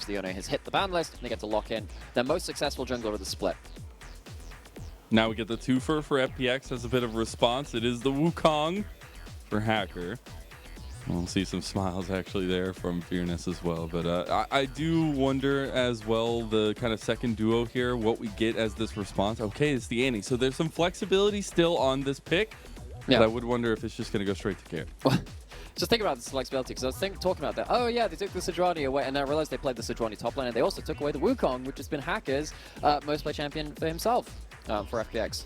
Leona has hit the ban list, and they get to lock in their most successful jungler of the split. Now we get the twofer for FPX as a bit of a response. It is the Wukong for Hacker. We'll see some smiles actually there from Fearness as well. But I do wonder as well the kind of second duo here, what we get as this response. Okay, it's the Annie. So there's some flexibility still on this pick. Yeah. But I would wonder if it's just going to go straight to care. Just think about this flexibility, because I was talking about that. Oh yeah, they took the Syndra away, and I realized they played the Syndra top lane, and they also took away the Wukong, which has been Hacker's most play champion for himself for FPX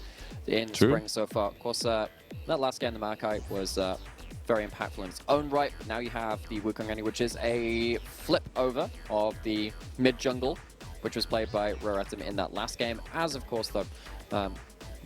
in spring so far. Of course, that last game, the Makai, was very impactful in its own right, but now you have the Wukong Annie, which is a flip over of the mid jungle, which was played by Renata in that last game, as of course though,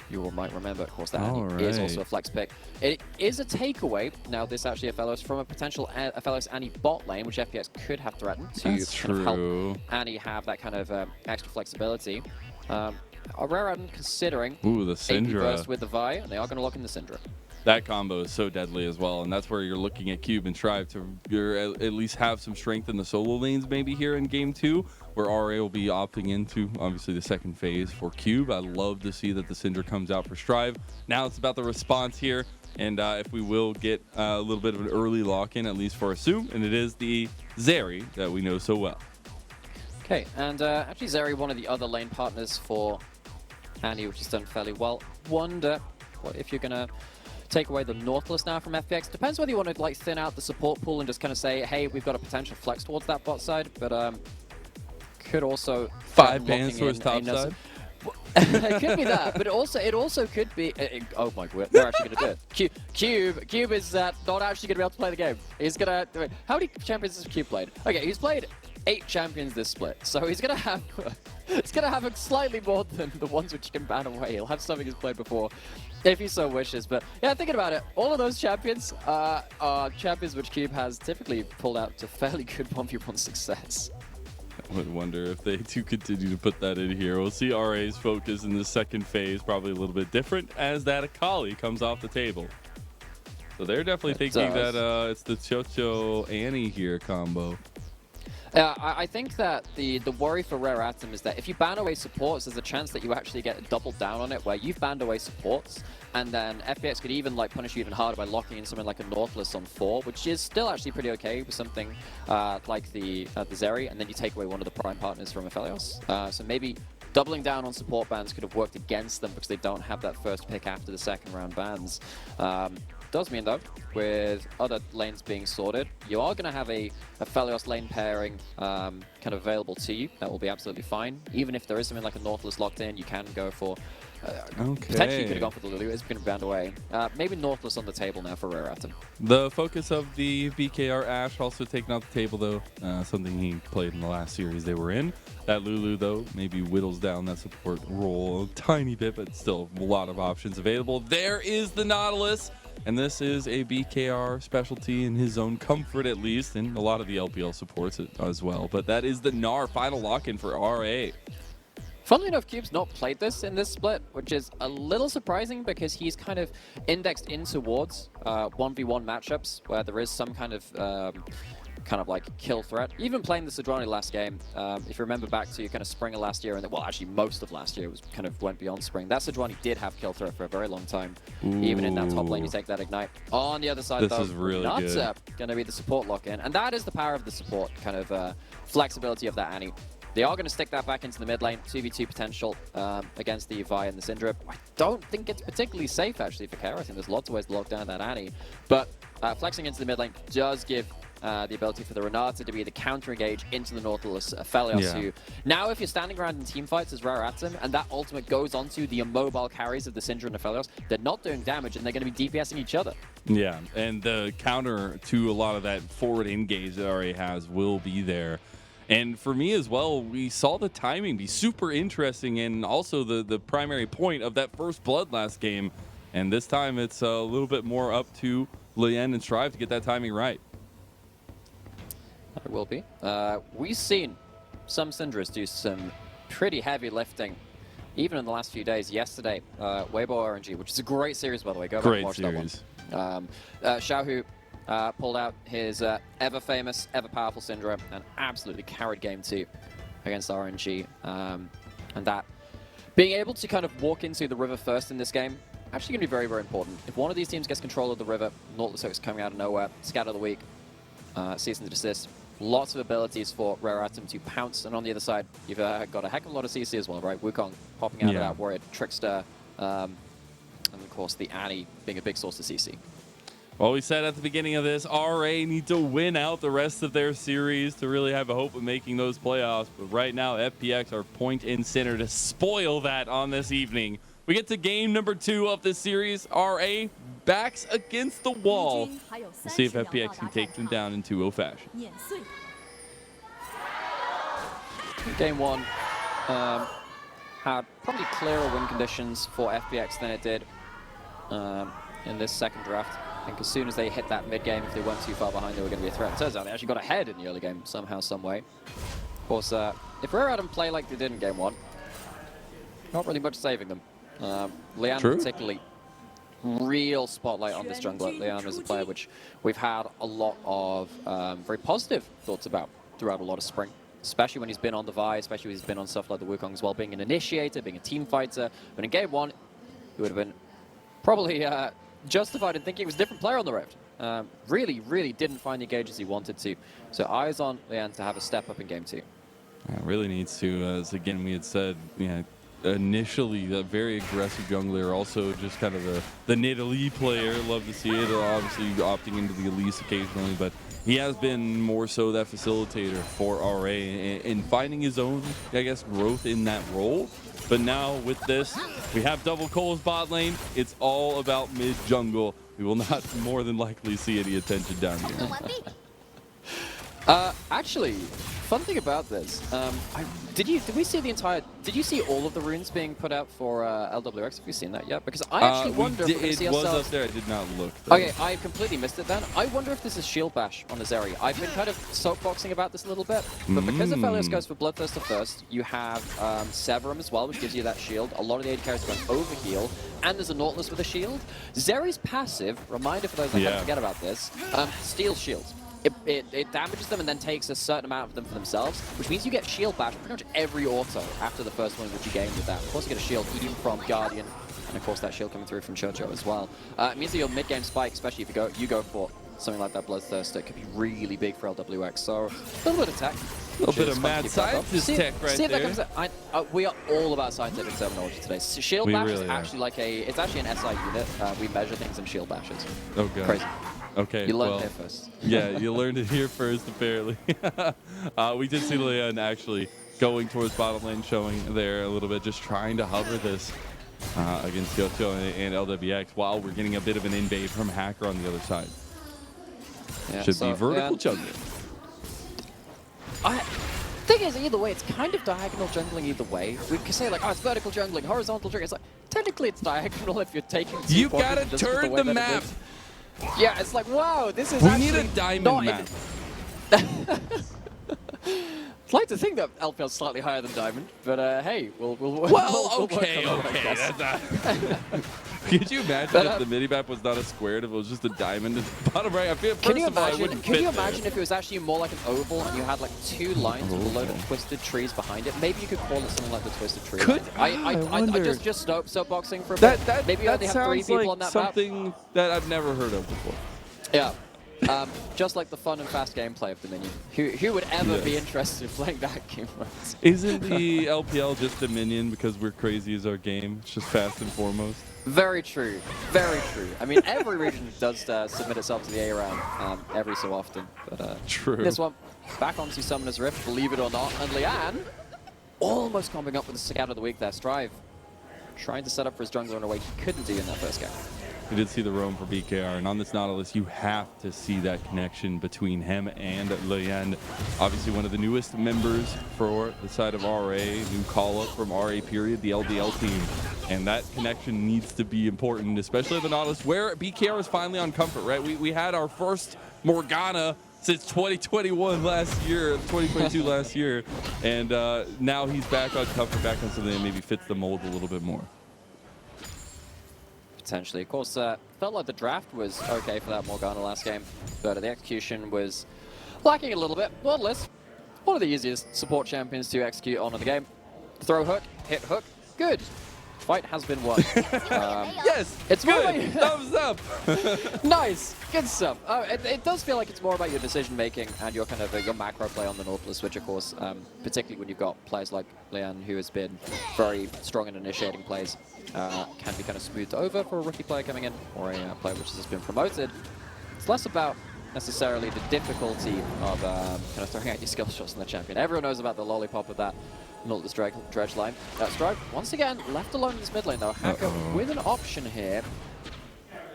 you all might remember, of course, that Annie is also a flex pick. It is a takeaway, now this actually Aphelios, from a potential Aphelios Annie bot lane, which FPX could have threatened to kind of help Annie have that kind of extra flexibility. Rare considering the Syndra burst with the Vi, and they are going to lock in the Syndra. That combo is so deadly as well, and that's where you're looking at Cube and Strive to at least have some strength in the solo lanes maybe here in game 2, where RA will be opting into obviously the second phase for Cube. I love to see that the Syndra comes out for Strive. Now it's about the response here, and if we will get a little bit of an early lock-in, at least for Sssum, and it is the Zeri that we know so well. Okay, and actually Zeri, one of the other lane partners for Annie, which has done fairly well. Wonder what if you're going to take away the Nautilus now from FPX. Depends whether you want to like thin out the support pool and just kind of say, hey, we've got a potential flex towards that bot side, but could also 5 bans for his top side. It could be that, but it also could be. Oh my god, they're actually going to do it. Cube is not actually going to be able to play the game. He's going to. How many champions has Cube played? Okay, he's played 8 champions this split, so he's going to have. It's going to have a slightly more than the ones which you can ban away. He'll have something he's played before, if he so wishes. But yeah, thinking about it, all of those champions are champions which Cube has typically pulled out to fairly good 1v1 success. I would wonder if they do continue to put that in here. We'll see RA's focus in the second phase, probably a little bit different, as that Akali comes off the table. So they're definitely thinking that it's the Chocho Annie here combo. I think that the worry for Rare Atom is that if you ban away supports, there's a chance that you actually get doubled down on it, where you've banned away supports, and then FPX could even like punish you even harder by locking in something like a Nautilus on 4, which is still actually pretty okay with something like the Zeri, and then you take away one of the prime partners from Aphelios. So maybe doubling down on support bans could have worked against them because they don't have that first pick after the second round bans. Does mean though, with other lanes being sorted, you are going to have a Aphelios lane pairing kind of available to you. That will be absolutely fine. Even if there is something like a Nautilus locked in, you can go for potentially you could have gone for the Lulu. It's going to be banned away. Maybe Nautilus on the table now for Rare Atom. The focus of the BKR Ashe also taken off the table though. Something he played in the last series they were in. That Lulu though maybe whittles down that support role a tiny bit, but still a lot of options available. There is the Nautilus. And this is a BKR specialty in his own comfort, at least, and a lot of the LPL supports it as well. But that is the Gnar final lock-in for RA. Funnily enough, Cube's not played this in this split, which is a little surprising because he's kind of indexed in towards 1v1 matchups where there is some kind of like kill threat. Even playing the Syndra last game, if you remember back to kind of spring of last year, and well, actually most of last year was kind of went beyond spring. That Syndra did have kill threat for a very long time. Even in that top lane, you take that ignite. On the other side, this though, is really Renata going to be the support lock-in, and that is the power of the support kind of flexibility of that Annie. They are going to stick that back into the mid lane, 2v2 potential against the Vi and the Syndra. I don't think it's particularly safe actually for Care. I think there's lots of ways to lock down that Annie, but flexing into the mid lane does give the ability for the Renata to be the counter engage into the Nautilus Aphelios, who now if you're standing around in team fights as Rare Atom and that ultimate goes onto the immobile carries of the Syndra and Aphelios, they're not doing damage and they're going to be DPSing each other. Yeah, and the counter to a lot of that forward engage that RA has will be there. And for me as well, we saw the timing be super interesting and also the primary point of that first blood last game. And this time it's a little bit more up to Leyan and Strive to get that timing right. It will be. We've seen some Syndras do some pretty heavy lifting, even in the last few days. Yesterday, Weibo RNG, which is a great series, by the way. Go back and watch that one. Xiaohu pulled out his ever famous, ever powerful Syndra and absolutely carried game 2 against RNG. And that being able to kind of walk into the river first in this game, actually going to be very, very important. If one of these teams gets control of the river, Nautilus coming out of nowhere, Scatter the Weak, cease and desist, lots of abilities for Rare Atom to pounce. And on the other side, you've got a heck of a lot of CC as well, right? Wukong popping out of that Warrior, Trickster, and of course the Annie being a big source of CC. Well, we said at the beginning of this, RA need to win out the rest of their series to really have a hope of making those playoffs. But right now, FPX are point in center to spoil that on this evening. We get to game number 2 of this series. RA backs against the wall. We'll see if FPX can take them down in 2-0 fashion. Game 1 had probably clearer win conditions for FPX than it did in this second draft. I think as soon as they hit that mid-game, if they weren't too far behind, they were going to be a threat. It turns out they actually got ahead in the early game somehow, some way. Of course, if Rare Atom play like they did in game 1, not really much saving them. Leyan particularly, real spotlight on this jungler. Leyan is a player which we've had a lot of very positive thoughts about throughout a lot of spring. Especially when he's been on the Vi, especially when he's been on stuff like the Wukong as well, being an initiator, being a team fighter. But in game 1, he would have been probably justified in thinking he was a different player on the Rift. Really, really didn't find the engages he wanted to. So eyes on Leyan to have a step up in game 2. Yeah, really needs to, as again we had said, initially a very aggressive jungler, also just kind of the Nidalee player. Love to see it, obviously opting into the Elise occasionally, but he has been more so that facilitator for RA and finding his own, I guess, growth in that role. But now with this, we have double Cole's bot lane. It's all about mid jungle. We will not more than likely see any attention down here. Actually, fun thing about this, did you see all of the runes being put out for LWX? Have you seen that yet? Because I actually wonder if we're going to see ourselves... It was up there, I did not look though. Okay, I completely missed it then. I wonder if this is shield bash on the Zeri. I've been kind of soapboxing about this a little bit, but because Aphelios goes for Bloodthirster first, you have Severum as well, which gives you that shield. A lot of the AD carries going overheal, and there's a Nautilus with a shield. Zeri's passive, reminder for those that kind of forget about this, steals shields. It damages them and then takes a certain amount of them for themselves, which means you get shield bash pretty much every auto after the first one which you gain with that. Of course you get a shield even from Guardian, and of course that shield coming through from Chocho as well. It means that your mid-game spike, especially if you go for something like that Bloodthirster, could be really big for LWX. So a little bit of tech. A little bit of mad scientist tech right there. If that comes we are all about scientific terminology today. Shield bash is actually like it's actually an SI unit. We measure things in shield bashes. Oh god. Crazy. Okay, you learned it first. Yeah, you learned it here first, apparently. We did see Leyan actually going towards bottom lane, showing there a little bit, just trying to hover this against Chocho and LWX while we're getting a bit of an invade from Hacker on the other side. Yeah, should be vertical jungling. Thing is, either way, it's kind of diagonal jungling either way. We can say like, oh, it's vertical jungling, horizontal jungling. It's like, technically it's diagonal if you're taking two You gotta turn the map. Yeah, it's like, wow, this is We need a diamond map. I'd like to think that LPL is slightly higher than diamond, but hey, we'll okay. Could you imagine if the mini-map was not a square, if it was just a diamond at the bottom right? I feel, can you imagine if it was actually more like an oval and you had like 2 lines below the twisted trees behind it? Maybe you could call it something like the twisted tree. I just soapboxing for a bit. Maybe you only have 3 people on that map. Something that I've never heard of before. Yeah. Just like the fun and fast gameplay of Dominion. Who would ever be interested in playing that game? Isn't the LPL just Dominion because we're crazy as our game? It's just fast and foremost. Very true. Very true. I mean, every region does submit itself to the A round every so often. But true. This one, back onto Summoner's Rift, believe it or not. And Leyan almost combing up with the Scout of the Week there. Strive trying to set up for his jungler in a way he couldn't do in that first game. We did see the roam for BKR, and on this Nautilus, you have to see that connection between him and Leyan. Obviously, one of the newest members for the side of RA, new call-up from RA period, the LDL team. And that connection needs to be important, especially the Nautilus, where BKR is finally on comfort, right? We had our first Morgana since 2021 last year, 2022 last year, and now he's back on comfort, back on something that maybe fits the mold a little bit more. potentially. Of course, felt like the draft was okay for that Morgana last game, but the execution was lacking a little bit. Nautilus, one of the easiest support champions to execute on in the game. Throw hook, hit hook, good. Fight has been won. Yes, it's good. Thumbs up. Nice, good stuff. It does feel like it's more about your decision making and your kind of your macro play on the Nautilus, which of course, particularly when you've got players like Leyan, who has been very strong in initiating plays, can be kind of smoothed over for a rookie player coming in or a player which has been promoted. It's less about necessarily the difficulty of kind of throwing out your skill shots on the champion. Everyone knows about the lollipop of that Nautilus dredge line. Strive, once again, left alone in this mid lane though. Hacker with an option here.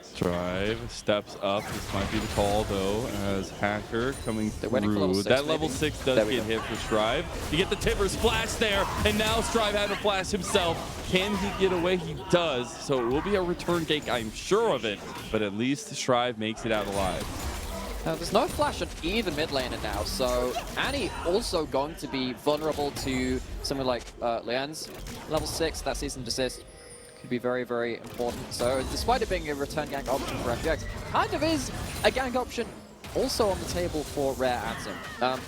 Strive steps up. This might be the call though, as Hacker coming through. That level 6 does get hit for Strive. You get the Timber splash there, and now Strive had to flash himself. Can he get away? He does. So it will be a return gank, I'm sure of it. But at least Strive makes it out alive. There's no flash on either mid laner now, so Annie also going to be vulnerable to something like Leyan's level 6. That cease and desist could be very, very important. So despite it being a return gank option for FPX, kind of is a gank option also on the table for Rare Atom.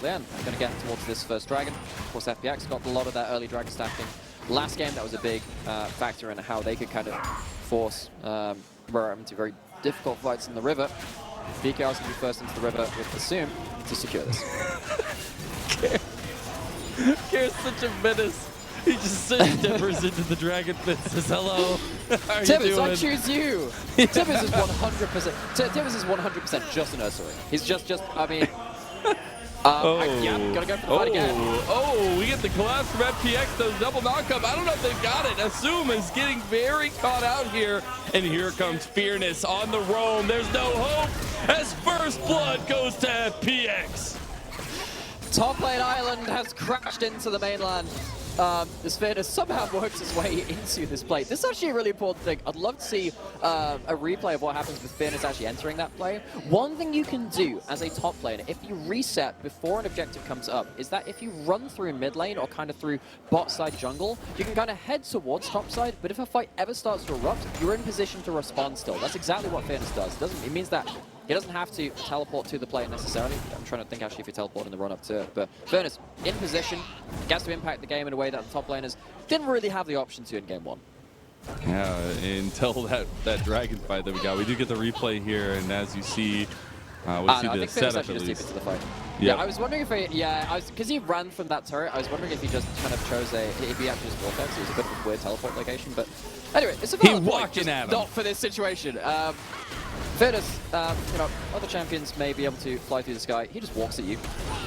Leyan going to get towards this first dragon. Of course, FPX got a lot of that early dragon stacking. Last game, that was a big factor in how they could kind of force Rare Atom to very difficult fights in the river. BKR is going to be first into the river with Sssum to secure this. Kair's such a menace. He just dippers into the dragon pit, says hello. How are Tibbers, you doing? I choose you. Tibbers is 100%. Tibbers is 100% just an nursery. He's just. I mean. Yeah, gotta go for the fight again. Oh, we get the collapse from FPX, those double knockup. I don't know if they've got it. Sssum is getting very caught out here. And here comes Fearness on the roam. There's no hope as first blood goes to FPX. Top lane island has crashed into the mainland. This Fearness somehow works his way into this play. This is actually a really important thing. I'd love to see a replay of what happens with Fearness actually entering that play. One thing you can do as a top laner, if you reset before an objective comes up, is that if you run through mid lane or kind of through bot side jungle, you can kind of head towards top side, but if a fight ever starts to erupt, you're in position to respond still. That's exactly what Fearness does. It means that he doesn't have to teleport to the play necessarily. I'm trying to think actually if you teleport in the run-up to it. But Fearness, in position, gets to impact the game in a way that the top laners didn't really have the option to in game 1. Yeah, until that dragon fight that we got. We do get the replay here, and as you see, we see the setup at least. To the fight. Yep. Yeah, I was wondering if because he ran from that turret, I was wondering if he just kind of chose if he actually just walked out, so it was a bit of a weird teleport location. But anyway, it's a valid point, just not for this situation. Fearness, other champions may be able to fly through the sky. He just walks at you.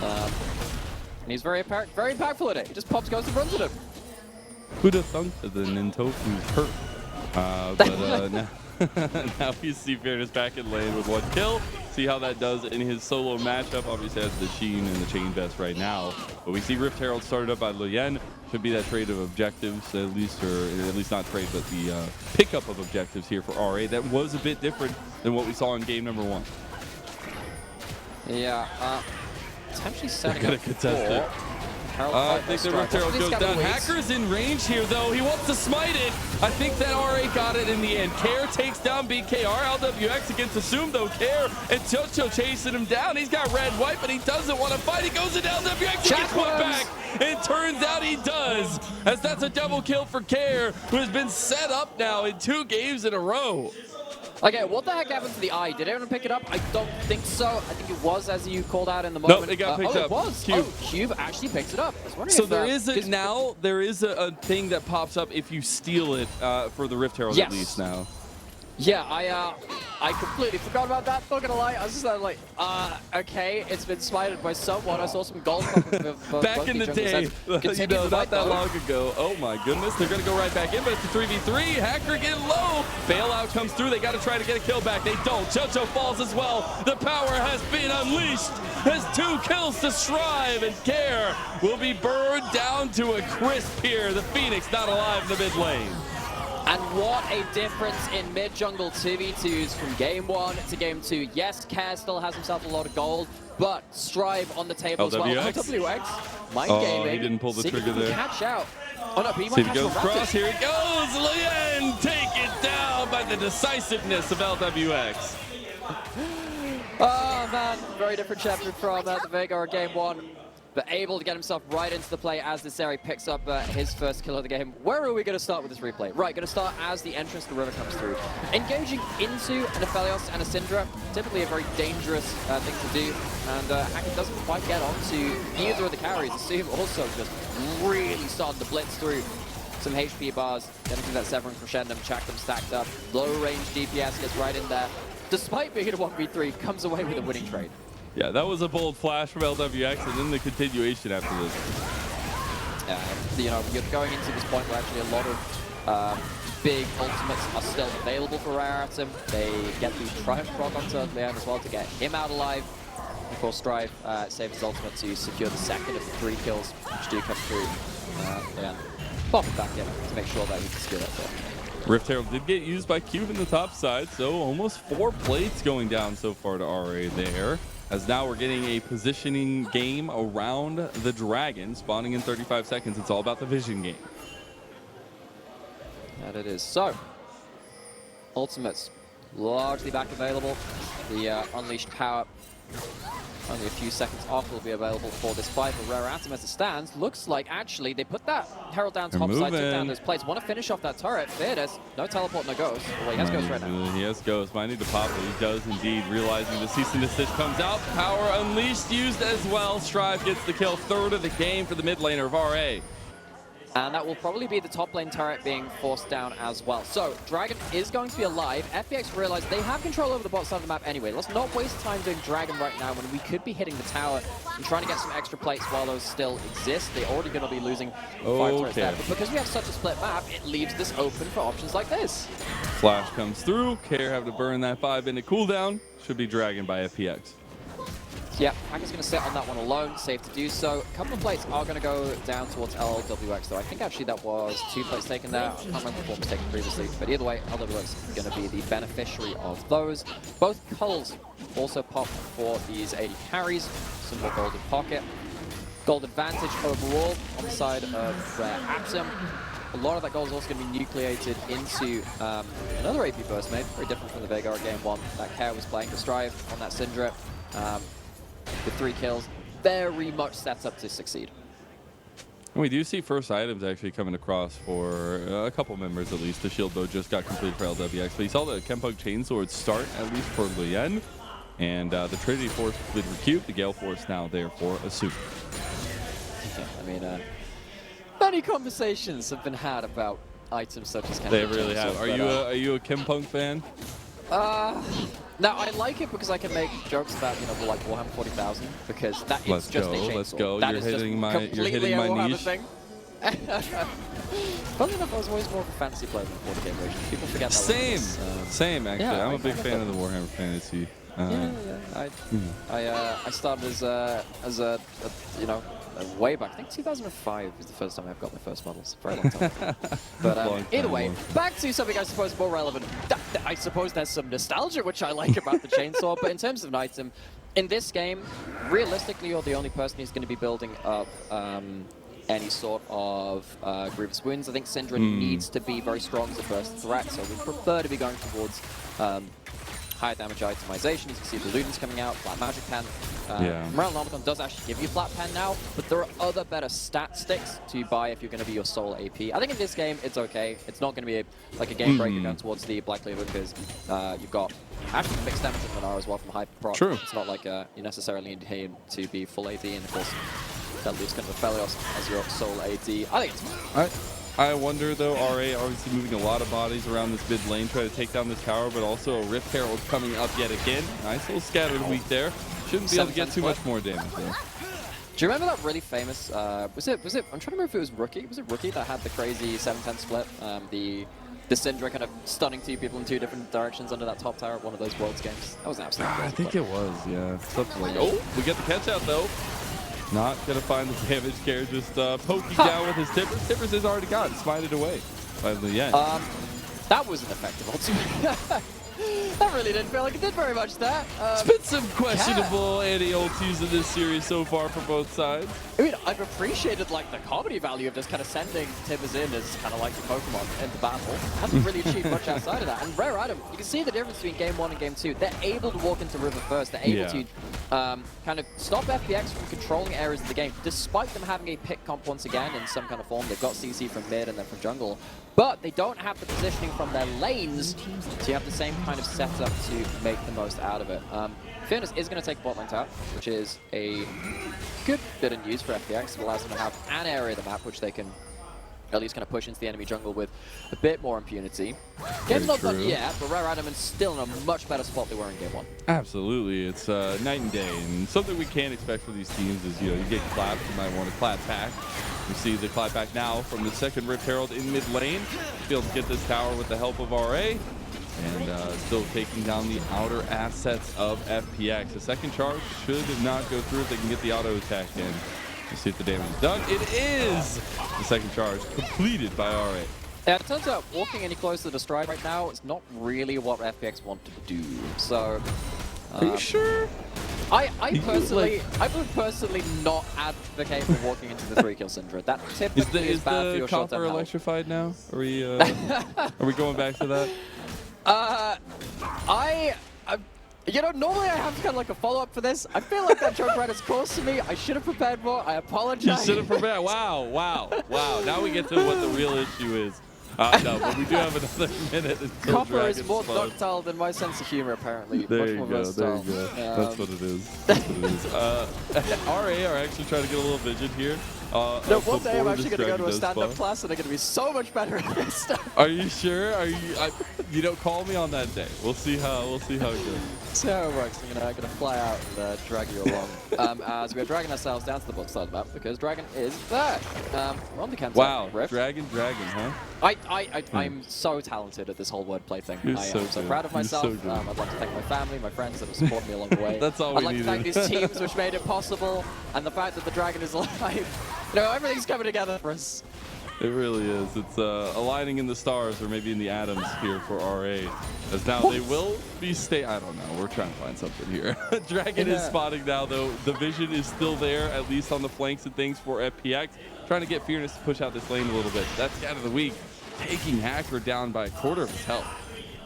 And he's very impactful at it. He just pops, goes, and runs at him. Who'd have thunk that the Nintoku's hurt? But now we see Fearness back in lane with 1 kill. See how that does in his solo matchup. Obviously has the Sheen and the Chain Vest right now. But we see Rift Herald started up by Leyan. Should be that trade of objectives, at least not trade, but the pickup of objectives here for RA. That was a bit different than what we saw in game number 1. Yeah, potentially setting up contest it. I think the Rift Herald goes down. Hacker's in range here, though. He wants to smite it. I think that RA got it in the end. Kair takes down BKR. Lwx against Sssum, though. Kair and Chocho chasing him down. He's got red, white, but he doesn't want to fight. He goes to Lwx. He gets one back. It turns out he does, as that's a double kill for Kair, who has been set up now in 2 games in a row. Okay, what the heck happened to the eye? Did anyone pick it up? I don't think so. I think it was as you called out in the moment. Nope, it got picked up. It was. Cube. Cube actually picked it up. So there is a thing that pops up if you steal it for the Rift Herald at least now. Yeah, I completely forgot about that. Not gonna lie, I was just like, okay, it's been smited by someone. I saw some gold back in the day, not that long ago. Oh my goodness, they're gonna go right back in, but it's a 3v3. Hacker getting low. Bailout comes through. They got to try to get a kill back. They don't. Chocho falls as well. The power has been unleashed. Has 2 kills to Strive, and Kair will be burned down to a crisp here. The Phoenix not alive in the mid lane. And what a difference in mid-jungle 2v2s from game 1 to game 2. Yes, Care still has himself a lot of gold, but Strive on the table as well. LWX. LWX, mind gaming. He didn't pull the trigger there. Catch out. Oh no, but he See might if he catch goes the across. rapid. Here he goes. Leyan, take it down by the decisiveness of LWX. Oh man, very different chapter from the Veigar game 1. But able to get himself right into the play as the Zeri picks up his first kill of the game. Where are we going to start with this replay? Right, going to start as the entrance to the river comes through. Engaging into an Aphelios and a Syndra, typically a very dangerous thing to do. And Hackett doesn't quite get onto either of the carries. Sssum also just really starting to blitz through some HP bars, getting through that Severing Crescendum, check them stacked up. Low range DPS gets right in there. Despite being a 1v3, comes away with a winning trade. Yeah, that was a bold flash from LWX, and then the continuation after this. You know, you're going into this point where actually a lot of big ultimates are still available for Rare Atom. They get the Triumph Rock onto Leyan as well to get him out alive. Of course, Strive saves his ultimate to secure the second of the 3 kills, which do come through. Leyan pop it back in to make sure that he can secure that kill. Rift Herald did get used by Cube in the top side, so almost 4 plates going down so far to RA there. As now we're getting a positioning game around the dragon, spawning in 35 seconds. It's all about the vision game. That it is. So, ultimates largely back available. The unleashed power, only a few seconds off, will be available for this fight. For Rare Atom as it stands, looks like actually they put that Herald down top side, took down those plates. Want to finish off that turret. Fearness, no teleport, no ghost. Well, he has ghost right now. He has ghost. Might need to pop it. He does indeed, realizing the cease and desist comes out. Power unleashed used as well. Strive gets the kill, third of the game for the mid laner of RA. And that will probably be the top lane turret being forced down as well. So, Dragon is going to be alive. FPX realize they have control over the bot side of the map anyway. Let's not waste time doing Dragon right now when we could be hitting the tower and trying to get some extra plates while those still exist. They're already going to be losing 5 turrets there. But because we have such a split map, it leaves this open for options like this. Flash comes through. Care have to burn that 5-minute cooldown. Should be Dragon by FPX. Yeah, Hacker's going to sit on that one alone, safe to do so. A couple of plates are going to go down towards LWX, though. I think actually that was 2 plates taken there. I can't remember what was taken previously, but either way, LWX is going to be the beneficiary of those. Both culls also pop for these 80 carries. Some more golden pocket. Gold advantage overall on the side of Atom. A lot of that gold is also going to be nucleated into another AP burst made, very different from the Veigar game 1 that Care was playing to Strive on that Syndra. With 3 kills, very much sets up to succeed. And we do see first items actually coming across for a couple members at least. The shield bow just got completed for LWX, but you saw the Kempug Chainsword start at least for Leyan. And the Trinity Force completed for QuiQiu, the Gale Force now there for Sssum. Yeah, I mean, many conversations have been had about items such as Kempug. They really have. Are you a Kempug fan? Now, I like it because I can make jokes about, you know, like Warhammer 40,000, because that is just a chainsaw. Let's go. That you're is hitting my niche. Thing. Funnily enough, I was always more of a fantasy player than 40k version. People forget that. Same actually. Yeah, I'm a big fan of the Warhammer Fantasy. I started as a you know, way back. I think 2005 was the first time I got my first models. Very long time ago. But either way, back to something I suppose more relevant. I suppose there's some nostalgia which I like about the chainsaw, but in terms of an item, in this game, realistically, you're the only person who's going to be building up any sort of grievous wounds. I think Syndra needs to be very strong as a first threat, so we prefer to be going towards higher damage itemization. You can see the Ludens coming out, Flat Magic Pen. Morale does actually give you Flat Pen now, but there are other better stat sticks to buy if you're going to be your sole AP. I think in this game, it's okay. It's not going to be like a game breaker going towards the Black Label, because you've got actually mixed damage with Gnar as well from Hyper Proc. True. It's not like you necessarily need him to be full AD, and of course, that leaves kind of Aphelios as your sole AD. I think it's fine. I wonder though, RA obviously moving a lot of bodies around this mid lane, try to take down this tower, but also a Rift Herald coming up yet again. Nice little scattered weak there. Shouldn't be able to get too much more damage though. Do you remember that really famous, was it, I'm trying to remember if it was Rookie. Was it Rookie that had the crazy 7-10 split? The Syndra kind of stunning 2 people in 2 different directions under that top tower at one of those Worlds games. That was an absolute I think it was, yeah. Something like that. Oh, we get the catch out though. Not gonna find the damage. Care just poking down with his Tippers. Tippers has already got smited away by Leyan. That was an effective ultimate. That really didn't feel like it did very much that. It's been some questionable anti-ultis in this series so far for both sides. I mean, I've appreciated like the comedy value of just kind of sending Tibbers in as kind of like the Pokemon into battle. Hasn't really achieved much outside of that. And Rare Item, you can see the difference between Game 1 and Game 2. They're able to walk into River first. They're able to kind of stop FPX from controlling areas of the game, despite them having a pick comp once again in some kind of form. They've got CC from mid and then from jungle. But they don't have the positioning from their lanes, so you have the same kind of setup to make the most out of it. Fearness is going to take bot lane top, which is a good bit of news for FPX. It allows them to have an area of the map which they can at least kind of push into the enemy jungle with a bit more impunity. Game's not done yet, but Rare Item is still in a much better spot they were in Game 1. Absolutely. It's night and day, and something we can't expect from these teams is, you know, you get clapped, you might want to clap back. You see the clap back now from the second Rift Herald in mid lane. Be able to get this tower with the help of RA. And still taking down the outer assets of FPX. The second charge should not go through if they can get the auto attack in. Let's see if the damage is done. It is! The second charge completed by RA. Yeah, it turns out walking any closer to Stride right now is not really what FPX want to do. So, are you sure? I would personally not advocate for walking into the 3-kill Syndra. That typically is bad for your shot copper electrified now? Are we going back to that? You know, normally I have kind of like a follow-up for this. I feel like that joke right is close to me. I should have prepared more. I apologize. You should have prepared. Wow. Now we get to what the real issue is. No, but we do have another minute until Copper Dragon's is more spawn. ductile than my sense of humor, apparently. There Much you more go. versatile. There you go. That's what it is. That's what it is. RA are actually trying to get a little vision here. No, one day I'm actually going to go to a stand-up class and I'm going to be so much better at this stuff. Are you sure? You know, call me on that day. We'll see how it goes. See how it works. I'm gonna fly out and drag you along as we are dragging ourselves down to the bottom side of the map because Dragon is there. We're on the campsite. Wow, Rift. Dragon, huh? I'm so talented at this whole wordplay thing. You're I so am so good. proud of myself. You're so good. I'd like to thank my family, my friends that have supported me along the way. That's all we I'd like needed. to thank these teams which made it possible, and the fact that the Dragon is alive. You know, everything's coming together for us. It really is. It's aligning in the stars or maybe in the atoms here for RA. As now they will be I don't know. We're trying to find something here. Dragon is spotting now, though. The vision is still there, at least on the flanks and things for FPX. Trying to get Fearness to push out this lane a little bit. That's out of the week. Taking Hacker down by a quarter of his health.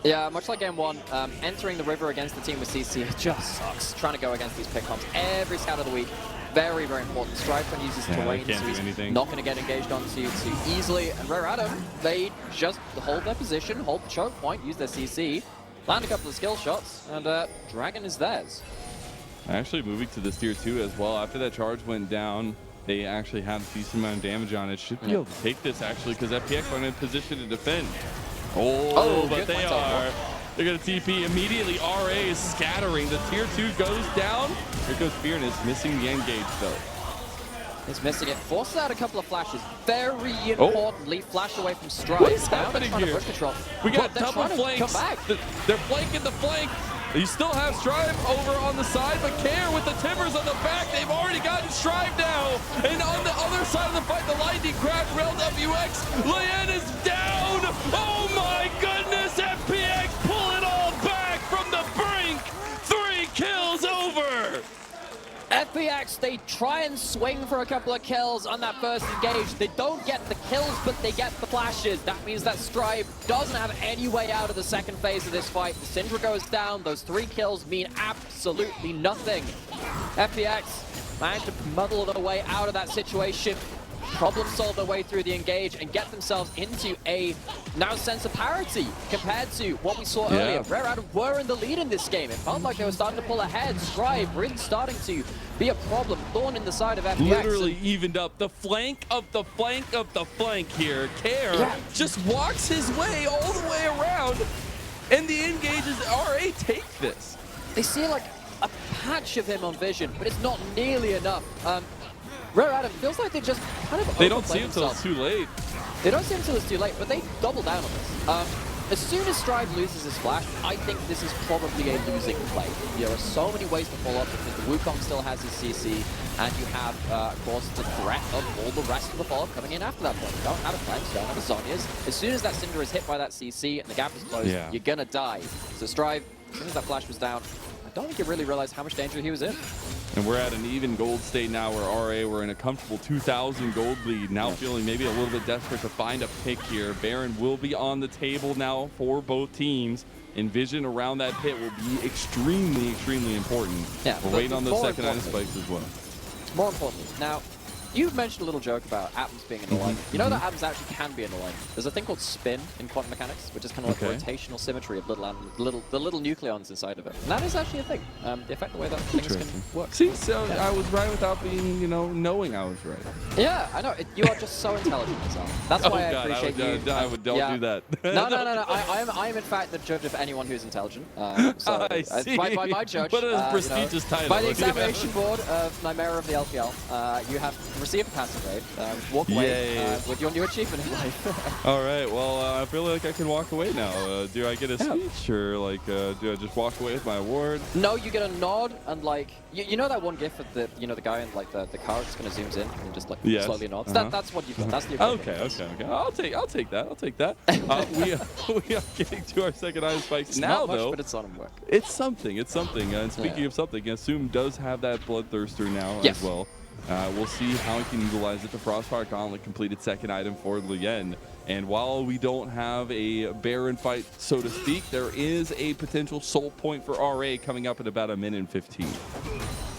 Yeah, much like Game 1, entering the river against the team with CC just sucks. Trying to go against these pick comps every scout of the week. Very, very important. Stride when uses terrain, so he's not going to get engaged onto too easily. And Rare Atom, they just hold their position, hold the choke point, use their CC, land a couple of skill shots, and Dragon is theirs. Actually moving to this tier 2 as well. After that charge went down, they actually had a decent amount of damage on it. Should be able to take this, actually, because FPX are in a position to defend. Oh, but they are. They're going to TP immediately. RA is scattering. The tier 2 goes down. Here goes Fearness, missing the engage, though. He's missing it. Forces out a couple of flashes. Very importantly, flash away from Stride. What is happening here? We got double flanks. They're flanking the flank. You still have Strive over on the side, but Care with the Timbers on the back. They've already gotten Strive now. And on the other side of the fight, the lightning crack. Lwx. Leyan is down. Oh my goodness. FPX pull it all back from the brink. 3 kills over. FPX, they try and swing for a couple of kills on that first engage. They don't get the kills, but they get the flashes. That means that Strive doesn't have any way out of the second phase of this fight. The Syndra goes down. Those 3 kills mean absolutely nothing. FPX managed to muddle their way out of that situation, problem solve their way through the engage, and get themselves into a now sense of parity compared to what we saw earlier. Rare Atom were in the lead in this game. It felt like they were starting to pull ahead. Strive really starting to be a problem, thorn in the side of FPX. Literally evened up the flank of the flank of the flank here. Care just walks his way all the way around, and the engages. RA take this. They see like a patch of him on vision, but it's not nearly enough. Rare Atom feels like they just kind of They don't see it until it's too late. They don't see it until it's too late, but they double down on this. As soon as Stride loses his flash, I think this is probably a losing play. There are so many ways to follow up because the Wukong still has his CC, and you have, of course, the threat of all the rest of the follow-up coming in after that point. You don't have a flank, you don't have a Zhonya's. As soon as that Syndra is hit by that CC and the gap is closed, you're gonna die. So Strive, as soon as that flash was down, I don't think he really realized how much danger he was in. And we're at an even gold state now where RA, we're in a comfortable 2,000 gold lead. Now feeling maybe a little bit desperate to find a pick here. Baron will be on the table now for both teams. And vision around that pit will be extremely, extremely important. Yeah, we're waiting on those second item spikes as well. More importantly, now, you've mentioned a little joke about atoms being in alignment. You know that atoms actually can be in alignment. There's a thing called spin in quantum mechanics, which is kind of like rotational symmetry of the little nucleons inside of it. And that is actually a thing. They affect the way that things can work. See, so I was right without being, knowing I was right. Yeah, I know. You are just so intelligent, Mazel. That's why I appreciate you. Don't do that. No. I am in fact the judge of anyone who's intelligent. So I see. By my judge, what a prestigious title. By the examination board of Nymeara of the LPL, you have received a passing grade. Walk away with your new achievement in life. All right. Well, I feel like I can walk away now. Do I get a speech or like do I just walk away with my award? No, you get a nod and like you know that one gif of the the guy in like the car just kind of zooms in and just like slowly nods. That's what you've got. That's the okay. I'll take that. We are getting to our second item spikes it's now not much, though. But it's on work. It's something. And speaking of something, Sssum does have that bloodthirster now as well. We'll see how he can utilize it. The Frostfire Gauntlet completed second item for Leyan. And while we don't have a Baron fight, so to speak, there is a potential soul point for RA coming up in about a minute and 15.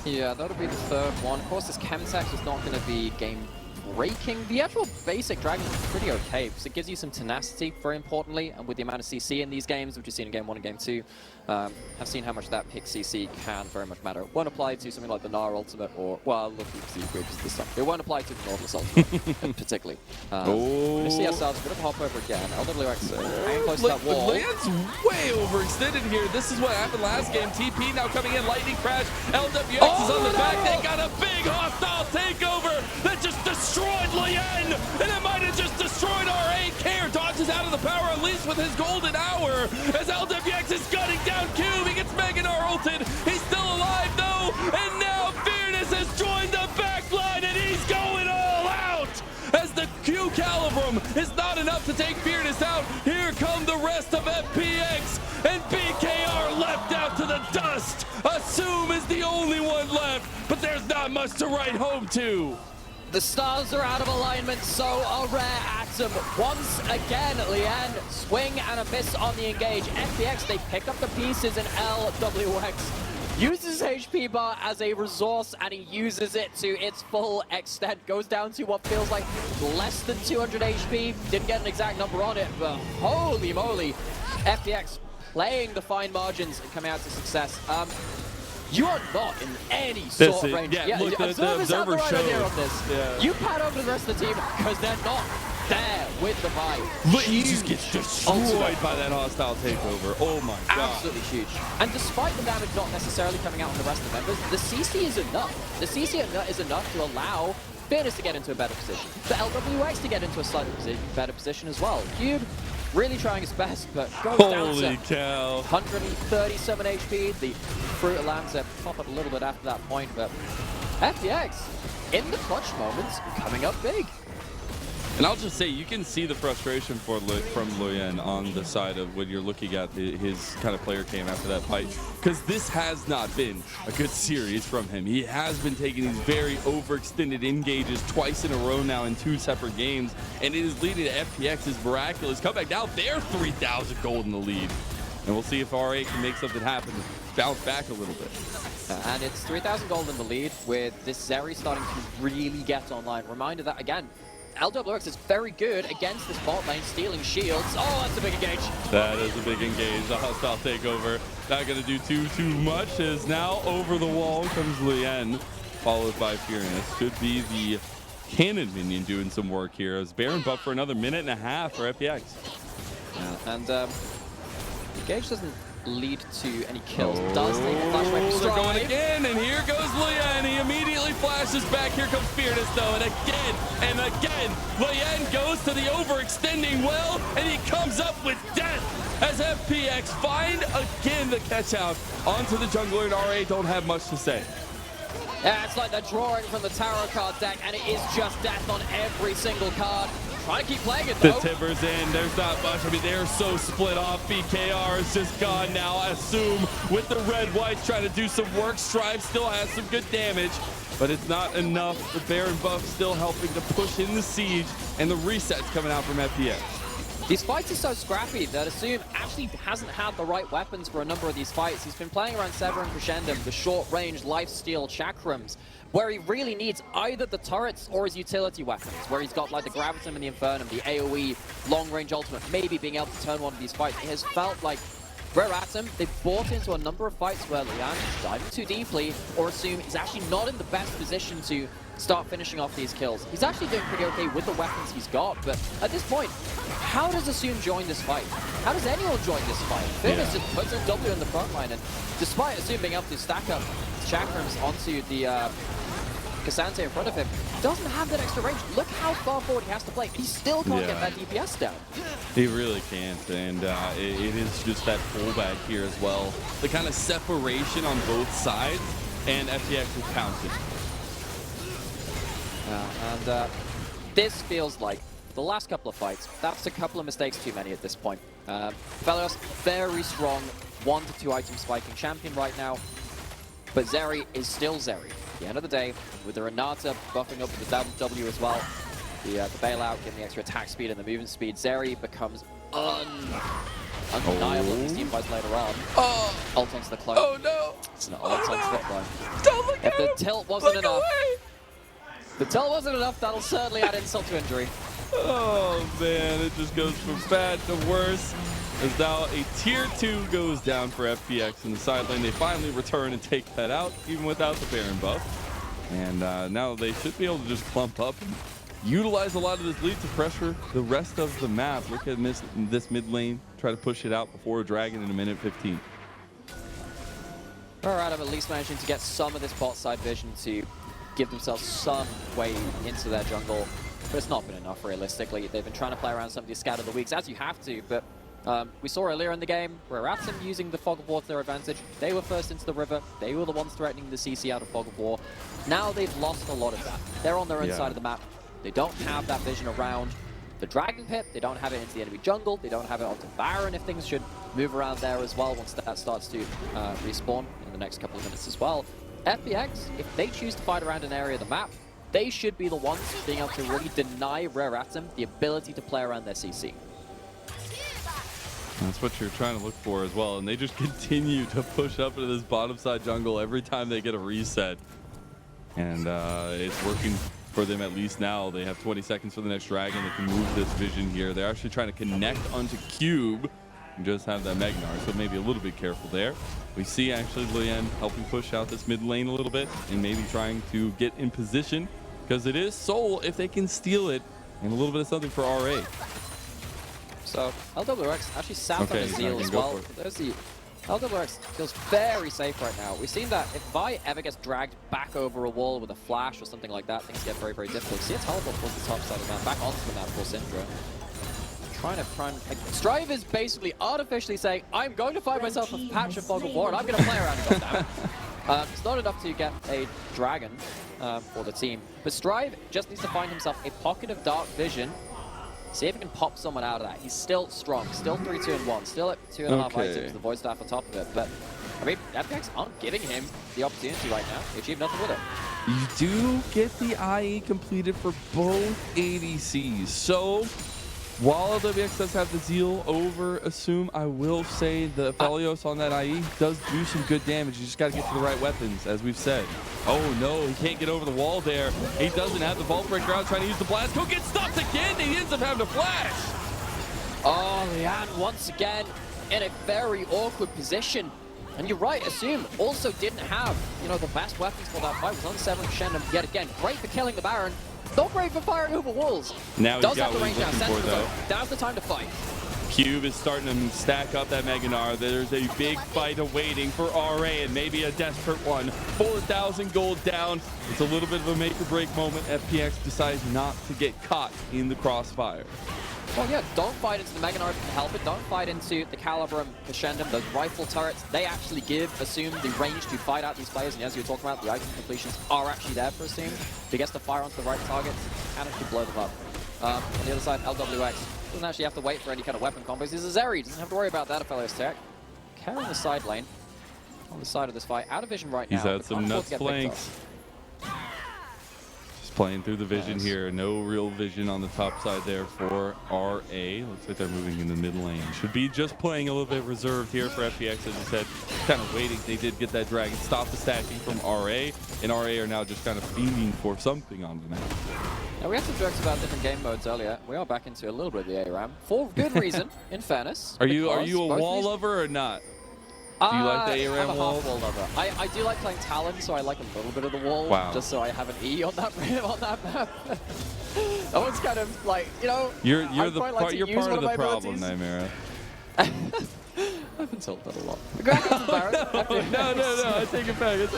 Yeah, that'll be the third one. Of course, this Chemtech is not going to be game breaking. The actual basic Dragon is pretty okay because it gives you some tenacity, very importantly, and with the amount of CC in these games, which you've seen in game 1 and game 2, have seen how much that pick CC can very much matter. It won't apply to something like the Gnar ultimate or, well, look, you see this stuff. It won't apply to the Nautilus ultimate, particularly. We see ourselves a bit of a hop over again. Lwx hanging close to that wall. Leyan's way overextended here. This is what happened last game. TP now coming in, lightning crash. Lwx is on the back. They got a big hostile takeover that just destroyed Leyan, and it might have just destroyed RA. Care dodges out of the power unleashed with his golden hour as Lwx is gunning down Cube. He gets Gnar ulted. He's still alive though, and now Fearness has joined the backline and he's going all out as the Q Calibrum is not enough to take Fearness out. Here come the rest of FPX, and BKR left out to the dust. Sssum is the only one left, but there's not much to write home to. The stars are out of alignment, so are Rare Atom. Once again, Leyan, swing and a miss on the engage. FPX, they pick up the pieces, and Lwx uses HP bar as a resource, and he uses it to its full extent. Goes down to what feels like less than 200 HP. Didn't get an exact number on it, but holy moly. FPX playing the fine margins and coming out to success. You are not in any sort of range. Yeah, look, the observer showed. On this. You pat over the rest of the team because they're not there with the vibe. Look, he just gets destroyed by that hostile takeover. Oh my god. Absolutely huge. And despite the damage not necessarily coming out on the rest of the members, the CC is enough. The CC is enough to allow Fearness to get into a better position, for Lwx to get into a slightly better position as well. Cube really trying his best, but goes down to cow. 137 HP. The Fruit of Lambs pop up a little bit after that point, but FPX, in the clutch moments, coming up big. And I'll just say, you can see the frustration from Leyan on the side of when you're looking at his kind of player cam after that fight, because this has not been a good series from him. He has been taking these very overextended engages twice in a row now in 2 separate games, and it is leading to FPX's miraculous comeback. Now they're 3,000 gold in the lead, and we'll see if RA can make something happen, bounce back a little bit. And it's 3,000 gold in the lead with this Zeri starting to really get online. Reminder that, again, Lwx is very good against this bot lane, stealing shields. Oh, that's a big engage. That is a big engage. The hostile takeover. Not going to do too much, as now over the wall comes Leyan, followed by Fearness. Should be the cannon minion doing some work here, as Baron buff for another minute and a half for FPX. Yeah, and engage doesn't lead to any kills. Does take a flashback. They're going again, and here goes Leyan. He immediately flashes back. Here comes Fearness, though, and again, Leyan goes to the overextending well, and he comes up with death as FPX find again the catch out onto the jungler, and RA don't have much to say. Yeah, it's like they're drawing from the tarot card deck, and it is just death on every single card. Trying to keep playing it, though. The Timber's in. There's not much. I mean, they're so split off. BKR is just gone now. Sssum with the red-whites trying to do some work. Strive still has some good damage, but it's not enough. The Baron buff still helping to push in the siege, and the resets coming out from FPX. These fights are so scrappy that Sssum actually hasn't had the right weapons for a number of these fights. He's been playing around Sever and Crescendum, the short-range lifesteal chakrams, where he really needs either the turrets or his utility weapons, where he's got like the Gravitum and the Infernum, the AoE, long-range ultimate, maybe being able to turn one of these fights. It has felt like Rare Atom, they've bought into a number of fights where Leyan is diving too deeply, or Sssum is actually not in the best position to start finishing off these kills. He's actually doing pretty okay with the weapons he's got, but at this point, how does Sssum join this fight? How does anyone join this fight? Fearness just puts a W in the front line, and despite Sssum being able to stack up chakrams onto the Ksante in front of him, doesn't have that extra range. Look how far forward he has to play. He still can't get that DPS down. He really can't, and it is just that pullback here as well. The kind of separation on both sides, and FPX is pouncing. This feels like the last couple of fights. That's a couple of mistakes too many at this point. Aphelios, very strong 1 to 2 item spiking champion right now, but Zeri is still Zeri. At the end of the day, with the Renata buffing up with the W as well, the bailout, giving the extra attack speed and the movement speed, Zeri becomes undeniable in these team fights later on. Ult onto the clone. Oh no! It's an ult onto the clone. Don't look If the out! tilt wasn't Look enough, away! the tilt wasn't enough, that'll certainly add insult to injury. Oh man, it just goes from bad to worse. As now a tier 2 goes down for FPX in the side lane. They finally return and take that out, even without the Baron buff. And now they should be able to just clump up and utilize a lot of this lead to pressure the rest of the map. Look at this mid lane, try to push it out before a dragon in a minute 15. Alright, I'm at least managing to get some of this bot side vision to give themselves some way into their jungle, but it's not been enough realistically. They've been trying to play around some of these scattered the weeks, as you have to, but we saw earlier in the game where Atom using the Fog of War to their advantage. They were first into the river. They were the ones threatening the CC out of Fog of War. Now they've lost a lot of that. They're on their own side of the map. They don't have that vision around the Dragon Pit. They don't have it into the enemy jungle. They don't have it onto Baron if things should move around there as well once that starts to respawn in the next couple of minutes as well. FPX, if they choose to fight around an area of the map, they should be the ones being able to really deny Rare Atom the ability to play around their CC. That's what you're trying to look for as well, and they just continue to push up into this bottom side jungle every time they get a reset. And it's working for them at least now. They have 20 seconds for the next dragon. They can move this vision here. They're actually trying to connect onto Cube and just have that Gnar, so maybe a little bit careful there. We see actually Leyan helping push out this mid lane a little bit and maybe trying to get in position because it is Soul if they can steal it, and a little bit of something for RA. So Lwx actually sat on the Zeal as well. There's the Lwx feels very safe right now. We've seen that if Vi ever gets dragged back over a wall with a flash or something like that, things get very, very difficult. See a teleport towards the top side of the map, back onto the map for Syndra. Like, Strive is basically artificially saying, I'm going to find myself a patch of Fog of War and I'm going to play around it now. It's not enough to get a dragon for the team, but Strive just needs to find himself a pocket of dark vision. See if he can pop someone out of that. He's still strong, still 3-2-1, still at 2.5 items, the Void Staff on top of it. But, I mean, FPX aren't giving him the opportunity right now. They achieve nothing with it. You do get the IE completed for both ADCs. So, while Lwx does have the Zeal over Sssum, I will say the Aphelios on that IE does do some good damage. You just got to get to the right weapons, as we've said. Oh no, he can't get over the wall there. He doesn't have the Vault Breaker out, trying to use the blast. He'll get stopped again. He ends up having to flash. Oh, Leyan once again in a very awkward position. And you're right, Sssum also didn't have, the best weapons for that fight. Was on Sever and Crescendum yet again. Great for killing the Baron. Not great for firing over walls. Now does he's got have the what range he's now. looking for, though. Now's the time to fight. Cube is starting to stack up that Gnar. There's a big fight awaiting for RA and maybe a desperate one. 4,000 gold down. It's a little bit of a make or break moment. FPX decides not to get caught in the crossfire. Well, yeah, don't fight into the Mega Gnar if you can help it. Don't fight into the Calibrum, Crescendum, those rifle turrets. They actually give Sssum the range to fight out these players. And as you were talking about, the item completions are actually there for Sssum. If he gets to fire onto the right targets, can actually blow them up. On the other side, Lwx doesn't actually have to wait for any kind of weapon combos. He's a Zeri, doesn't have to worry about that Aphelios tech. Care on the side lane, on the side of this fight, out of vision right now. He's had some nuts flanks. Just playing through the vision here. No real vision on the top side there for RA. Looks like they're moving in the mid lane. Should be just playing a little bit reserved here for FPX, as I said. Kind of waiting. They did get that dragon. Stop the stacking from RA. And RA are now just kind of fiending for something on the map. Now, we had some jokes about different game modes earlier. We are back into a little bit of the ARAM for good reason, in fairness. Are you a wall lover or not? Do you like the ARAM I'm a wall? half wall lover. I do like playing Talon, so I like a little bit of the wall, just so I have an E on that on that map. That one's kind of like, you know, you're part of the problem, Nymeara. I've been told that a lot. No, I take it back.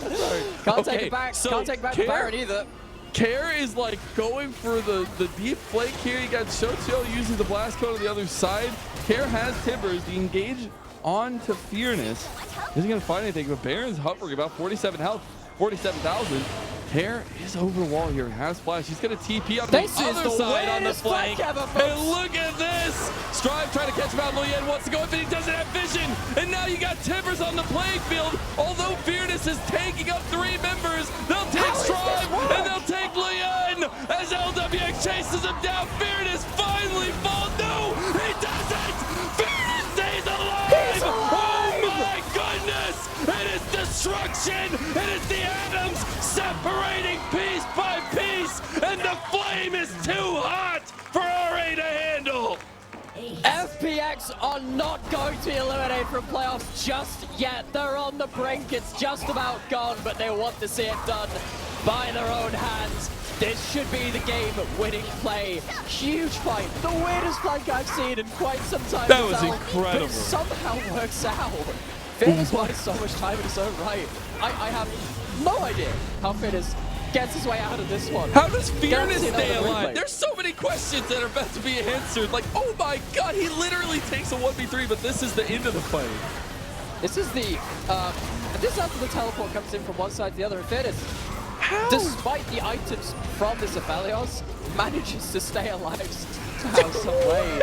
Sorry. Can't take it back. Can't take back the Baron either. Care is like going for the deep flank here. You got Shocho using the blast code on the other side. Care has Timbers. The engage on to Fearness. Isn't going to find anything, but Baron's hovering about 47 health, 47,000. Care is over wall here, has flash. He's going to TP on the other side on the flank. And look at this! Strive trying to catch him out. Leyan wants to go in, but he doesn't have vision. And now you got Timbers on the playing field. Although Fearness is taking up 3 members, they'll take Strive and they'll take Leyan as Lwx chases him down. Fearness finally falls. No, he doesn't! Fearness stays alive! Oh my goodness! It is destruction! It is the atoms separating piece by piece, and the flame is too hot for RA to handle! FPX are not going to be eliminated from playoffs just yet. They're on the brink. It's just about gone, but they want to see it done by their own hands. This should be the game-winning play. Huge fight. The weirdest flank I've seen in quite some time. That was incredible. But it somehow works out. Fearness wanted so much time in his own right. I have no idea how Fearness gets his way out of this one. How does Fearness stay alive? There's so many questions that are about to be answered. Like, oh my god, he literally takes a 1v3, but this is the end of the fight. This is the, this is after the teleport comes in from one side to the other, and Fearness, despite the items from this Aphelios, manages to stay alive somehow, some way.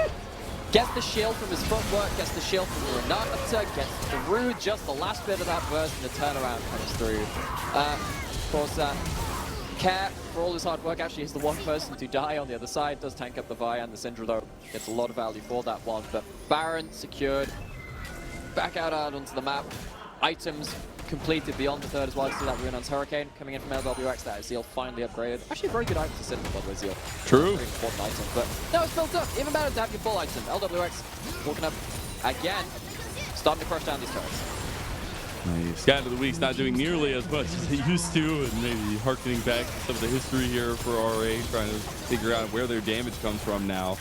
Gets the shield from his footwork, gets the shield from Renata, gets through just the last bit of that burst, and the turnaround comes through. Of course, Care, for all his hard work, actually is the one person to die on the other side. Does tank up the Vi and the Syndra, though. Gets a lot of value for that one. But Baron secured. Back out onto the map. Items completed beyond the third as well. You see that Runon's Hurricane coming in from Lwx. That is Zeal finally upgraded. Actually, a very good item to Syndra, by the way, Zeal. True. Very important item, but no, it's built up. Even better to have your full item. Lwx walking up again, starting to crush down these turrets. Nice. Scat of the Week's not doing nearly as much as they used to, and maybe harkening back to some of the history here for RA, trying to figure out where their damage comes from now.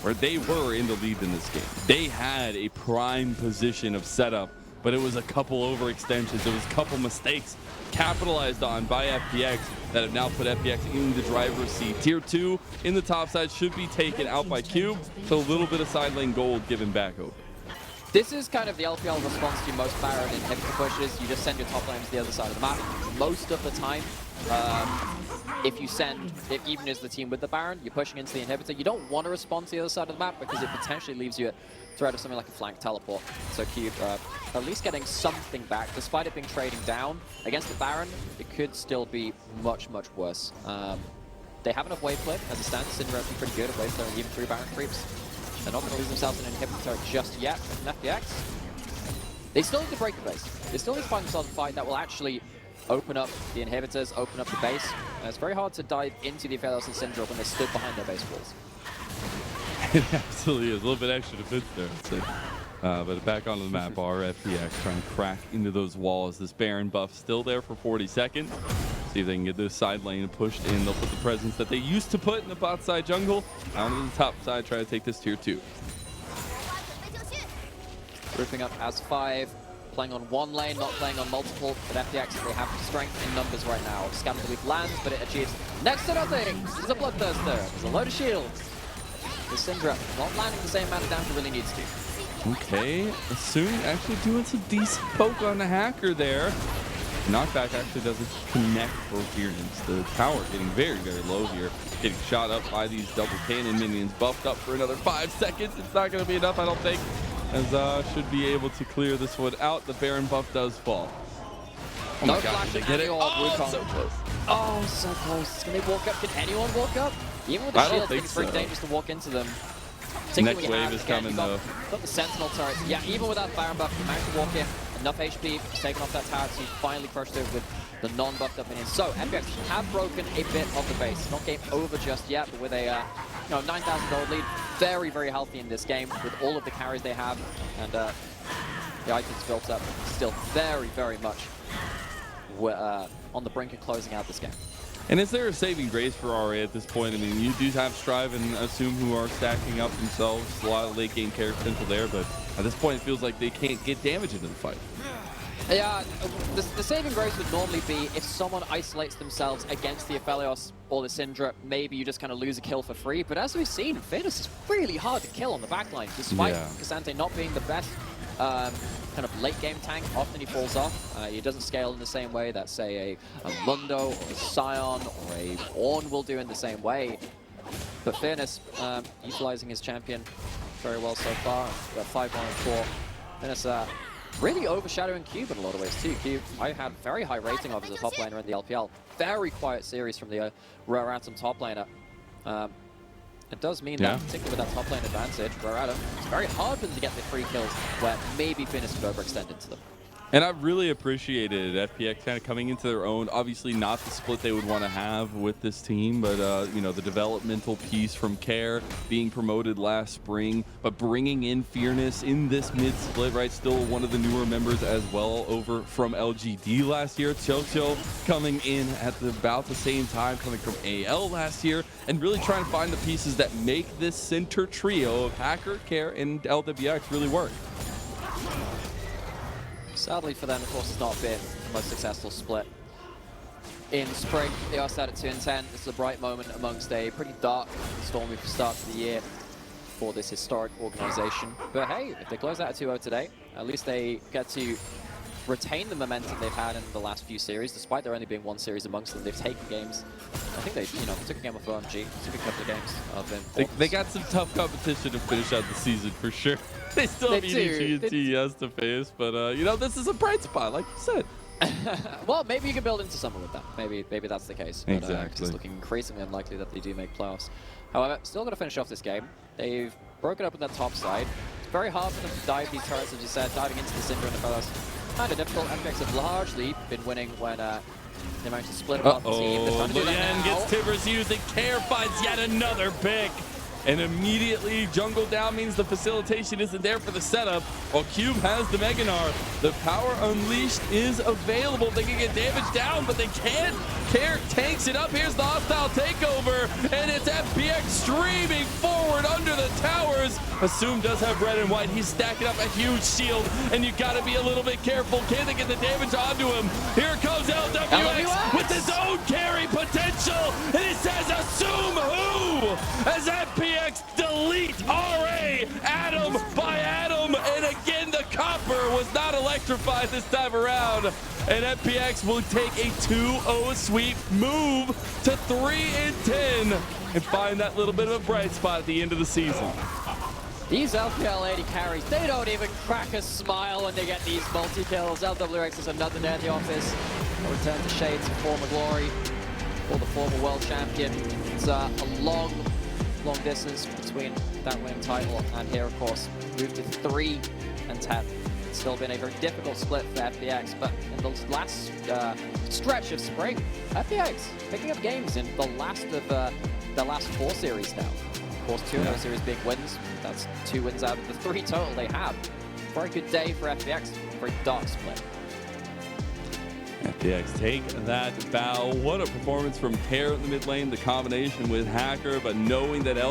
Where they were in the lead in this game. They had a prime position of setup, but it was a couple overextensions, it was a couple mistakes capitalized on by FPX that have now put FPX in the driver's seat. Tier 2 in the top side should be taken out by Cube, so a little bit of side lane gold given back over. This is kind of the LPL response to most Baron inhibitor pushes. You just send your top lane to the other side of the map. Most of the time, if you send, even as the team with the Baron, you're pushing into the inhibitor, you don't want to respond to the other side of the map because it potentially leaves you at threat of something like a flank teleport. So Cube at least getting something back, despite it being trading down against the Baron, it could still be much, much worse. They have enough wave flip as it stands. Syndra is pretty good at wave flip, even 3 Baron creeps. They're not going to lose themselves in an inhibitor just yet from FPX. They still need to break the base. They still need to find themselves a fight that will actually open up the inhibitors, open up the base. And it's very hard to dive into the Aphelios and Syndra when they stood behind their base walls. It absolutely is. A little bit extra defense there, I'd say. But back onto the map are FPX trying to crack into those walls. This Baron buff still there for 40 seconds. See if they can get this side lane pushed in. They'll put the presence that they used to put in the bot side jungle down to the top side, try to take this tier 2. Roofing up as 5, playing on one lane, not playing on multiple, but FPX, they have strength in numbers right now. Scan of the Week lands, but it achieves next to nothing. There's a Bloodthirster, there's a load of shields. The Syndra not landing the same amount of damage it really needs to. Okay, Sssum actually doing some decent poke on the hacker there. Knockback actually doesn't connect for Fearness. The tower getting very, very low here. Getting shot up by these double cannon minions. Buffed up for another 5 seconds. It's not going to be enough, I don't think. As should be able to clear this one out. The Baron buff does fall. Oh my god, did they get it? Oh, so close. Oh, so close. Can they walk up? Can anyone walk up? Even with the shield, I think it's very dangerous to walk into them. Next wave is coming though. Got the Sentinel turret. Yeah, even without Baron buff, you managed to walk in. Enough HP, taken off that tower, so you finally crushed it with the non-buffed up minions. So, FPX have broken a bit of the base. Not game over just yet, but with a 9,000 gold lead. Very, very healthy in this game with all of the carries they have. And the items built up. Still very, very much on the brink of closing out this game. And is there a saving grace for RA at this point? I mean, you do have Strive and Sssum who are stacking up themselves. A lot of late game carry potential there, but at this point it feels like they can't get damage into the fight. Yeah, the saving grace would normally be if someone isolates themselves against the Aphelios or the Syndra, maybe you just kind of lose a kill for free. But as we've seen, Fearness is really hard to kill on the backline, despite Ksante not being the best kind of late game tank. Often he falls off. He doesn't scale in the same way that, say, a Mundo or a Sion or a Ornn will do in the same way. But Fearness, utilizing his champion very well so far. 5-1-4. Fearness really overshadowing Cube in a lot of ways too. Cube, I had very high rating of as a top laner in the LPL. Very quiet series from the Rare Atom top laner. It does mean that, particularly with that top lane advantage, Rare Atom, it's very hard for them to get the free kills where maybe Fearness could overextend into them. And I really appreciated FPX kind of coming into their own. Obviously not the split they would want to have with this team, but you know, the developmental piece from Care being promoted last spring, but bringing in Fearness in this mid-split, right? Still one of the newer members as well over from LGD last year. Chocho coming in at about the same time, coming from AL last year, and really trying to find the pieces that make this center trio of Hacker, Care, and Lwx really work. Sadly for them, of course, it's not been the most successful split. In spring, they are set at 2-10. This is a bright moment amongst a pretty dark, stormy start to the year for this historic organization. But hey, if they close out at 2-0 today, at least they get to retain the momentum they've had in the last few series, despite there only being one series amongst them. They've taken games. I think they, took a game of OMG, took a couple of games of They got some tough competition to finish out the season for sure. They still have EDG and TES to face, but this is a bright spot, like you said. Well, maybe you can build into summer with that. Maybe that's the case. But, exactly. It's looking increasingly unlikely that they do make playoffs. However, still going to finish off this game. They've broken up on that top side. It's very hard for them to dive these turrets, as you said, diving into the Syndra and the fellows. Kind of difficult. FPX have largely been winning when they managed to split apart the team. Leyan gets Tibbers using Care, finds yet another pick. And immediately jungle down means the facilitation isn't there for the setup. While Cube has the Mega Gnar, the power unleashed is available. They can get damage down, but they can't. Care takes it up. Here's the hostile takeover, and it's FPX streaming forward under the towers. Sssum does have red and white. He's stacking up a huge shield, and you gotta be a little bit careful. Can they get the damage onto him? Here comes Lwx with his own carry potential, and it says Sssum who? As FPX delete RA atom by atom, and again the copper was not electrified this time around, and FPX will take a 2-0 sweep, move to 3-10, and find that little bit of a bright spot at the end of the season. These LPL AD carries, they don't even crack a smile when they get these multi-kills. Lwx is another day at the office. A return to Shades of former glory for the former world champion. It's a long distance between that winning title and here, of course, moved to 3-10. It's still been a very difficult split for FPX, but in the last stretch of spring, FPX picking up games in the last of the last 4 series now. Of course, 2 of those series being wins. That's 2 wins out of the 3 total they have. Very good day for FPX. Very dark split. FPX take that bow. What a performance from Care in the mid lane. The combination with Hacker, but knowing that